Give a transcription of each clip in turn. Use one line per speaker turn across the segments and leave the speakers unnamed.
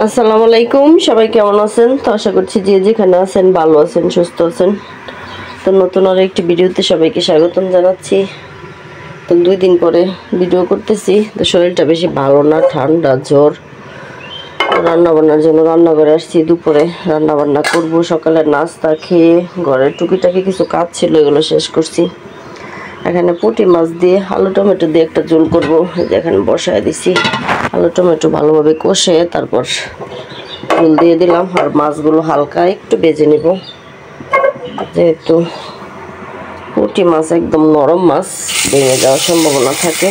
আসসালামু আলাইকুম, সবাই কেমন আছেন? তো আশা করছি যে যেখানে আছেন ভালো আছেন, সুস্থ আছেন। তো নতুন আর একটি ভিডিওতে সবাইকে স্বাগতম জানাচ্ছি। তো 2 দিন পরে ভিডিও করতেছি। তো শরীরটা বেশি ভালো না, ঠান্ডা জ্বর। রান্না বান্নার জন্য রান্না করে আসছি। দুপুরে রান্না বান্না করবো। সকালে নাস্তা খেয়ে ঘরের টুকিটাকি কিছু কাজ ছিল, এগুলো শেষ করছি। এখানে পুঁটি মাছ দিয়ে আলু টমেটো দিয়ে একটা ঝোল করবো। এখানে বসায় দিছি। আলু টমেটো ভালোভাবে কষে তারপর ঝোল দিয়ে দিলাম। আর মাছগুলো হালকা একটু ভেজে নেব, যেহেতু পুঁটি মাছ একদম নরম মাছ, ভেঙে যাওয়ার সম্ভাবনা থাকে।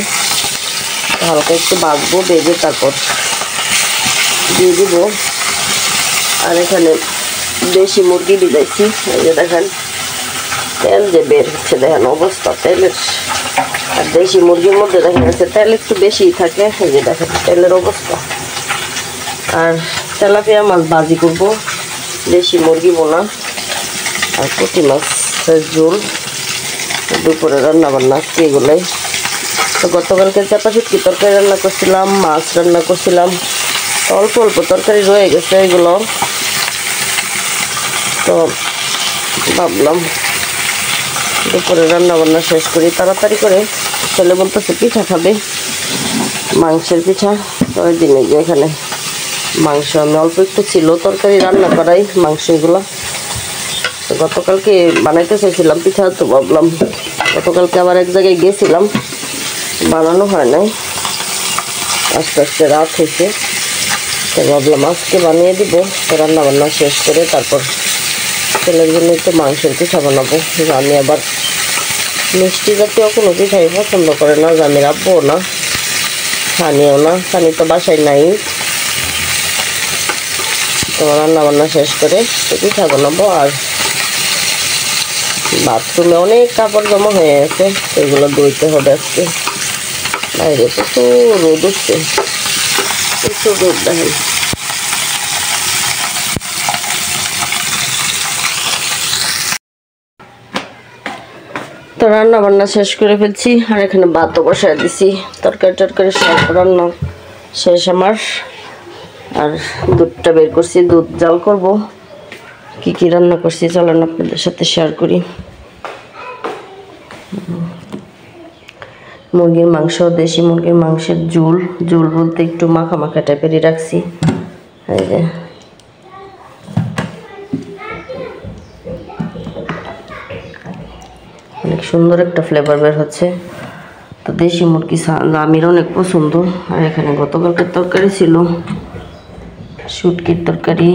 হালকা একটু ভাজবো, ভেজে তারপর দিয়ে দিব। আর এখানে দেশি মুরগি ভিজাইছি। এই যে দেখেন তেল যে বের হচ্ছে, দেখেন অবস্থা তেলের। আর দেশি মুরগির মধ্যে দেখা যাচ্ছে তেল একটু বেশিই থাকে। এই যে দেখেন তেলের অবস্থা। আর তেলাপিয়া মাছ ভাজি করবো, দেশি মুরগি বোনা আর পুঁটি মাছের ঝোল। দুপুরে রান্না বান্না আজকে এগুলোই। তো গতকালকে চাপা শুটকি তরকারি রান্না করছিলাম, মাছ রান্না করছিলাম। অল্প অল্প তরকারি রয়ে গেছে এগুলো। তো ভাবলাম দুপুরে রান্না বান্না শেষ করি তাড়াতাড়ি করে। ছেলে বলতেছে পিঠা খাবে, মাংসের পিঠা। তো ওই দিনে যে এখানে মাংস আমি অল্প একটু ছিল, তরকারি রান্না করাই মাংস এগুলো। তো গতকালকে বানাইতে চাইছিলাম পিঠা, তো ভাবলাম গতকালকে আবার এক জায়গায় গেছিলাম, বানানো হয় নাই। আস্তে আস্তে রাত হয়েছে, তো ভাবলাম আজকে বানিয়ে দিব। তো রান্না বান্না শেষ করে তারপর ছেলের জন্য একটু মাংসের পিঠা বানাবো। আমি আবার মিষ্টি জাতীয় কোনো পিঠাই পছন্দ করে না, আমি রাখবো না, খানিও না। খানি তো বাসায় নাই। তো রান্না বান্না শেষ করে পিঠা বানাবো। আর বাথরুমে অনেক কাপড় জমা হয়ে গেছে, এগুলো ধুইতে হবে আজকে। বাইরে প্রচুর রোদ উঠছে, প্রচুর রোদ দেখেন। তো রান্না বান্না শেষ করে ফেলছি। আর এখানে ভাতও বসায় দিছি, তরকারি টরকারি সব রান্না শেষ আমার। আর দুধটা বের করছি, দুধ জাল করব। কি কি রান্না করছি চলেন আপনাদের সাথে শেয়ার করি। মুরগির মাংস, দেশি মুরগির মাংসের ঝোল। ঝোল বলতে একটু মাখা মাখা টাইপেরই রাখছি। এই যে অনেক সুন্দর একটা ফ্লেভার বের হচ্ছে। তো দেশি মুরগি আমির অনেক পছন্দ। আর এখানে গতকালকের তরকারি ছিল, শুটকির তরকারি।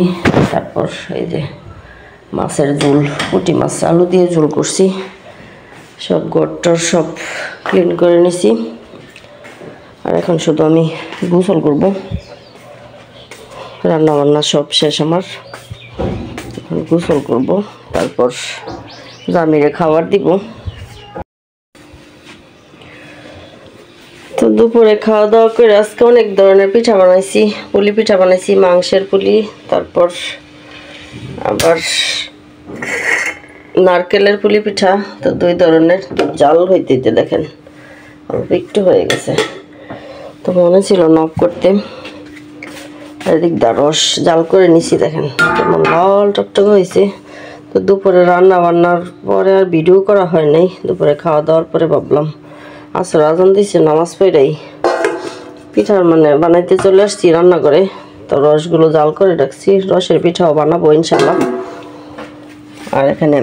তারপর এই যে মাছের ঝোল, পুঁটি মাছ আলু দিয়ে ঝোল করছি। সব ঘরটার সব ক্লিন করে নিছি। আর এখন শুধু আমি গোসল করব। রান্না বান্না সব শেষ আমার, এখন গোসল করব, তারপর জামিরে খাবার দিব। তো দুপুরে খাওয়া দাওয়া করে আজকে অনেক ধরনের পিঠা বানাইছি। পুলি পিঠা বানাইছি, মাংসের পুলি, তারপর আবার নারকেলের পুলি পিঠা। তো 2 ধরনের। জাল হইতে দেখেন অল্প একটু হয়ে গেছে, তো মনে ছিল নক করতে। এদিক দা রস জাল করে নিছি, দেখেন কেমন লাল টকটক হয়েছে। তো দুপুরে রান্না বান্নার পরে আর ভিডিও করা হয় নাই। দুপুরে খাওয়া দাওয়ার পরে ভাবলাম আসর আজান দিছে, নামাজ পড়াই পিঠার বানাইতে চলে আসছি রান্না করে। তো রসগুলো জাল করে রাখছি, রসের পিঠাও বানাবো ইনশাল্লাহ। আর এখানে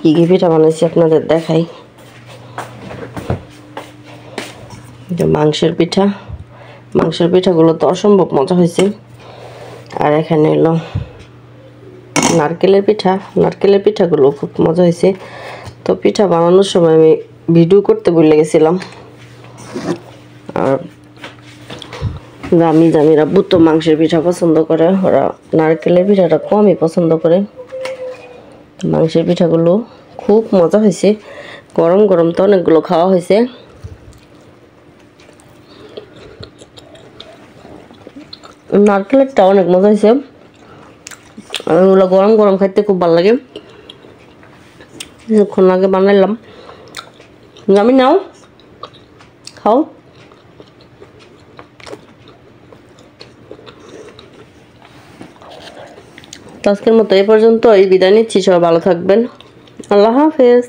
কি কি পিঠা বানাইছি আপনাদের দেখাই। মাংসের পিঠা, মাংসের পিঠাগুলো তো অসম্ভব মজা হয়েছে। আর এখানে এলো নারকেলের পিঠা, নারকেলের পিঠাগুলো খুব মজা হয়েছে। তো পিঠা বানানোর সময় আমি ভিডিও করতে ভুলে গেছিলাম। আর জামির আব্বু তো মাংসের পিঠা পছন্দ করে, ওরা নারকেলের পিঠাটা কমই পছন্দ করে। মাংসের পিঠাগুলো খুব মজা হয়েছে, গরম গরম তো অনেকগুলো খাওয়া হয়েছে। নারকেলেরটা অনেক মজা হয়েছে, ওগুলো গরম গরম খাইতে খুব ভালো লাগে। কিছুক্ষণ আগে বানাইলাম। আমি নাও খাও। আজকের মতো এই পর্যন্তই বিদায় নিচ্ছি। সবাই ভালো থাকবেন। আল্লাহ হাফেজ।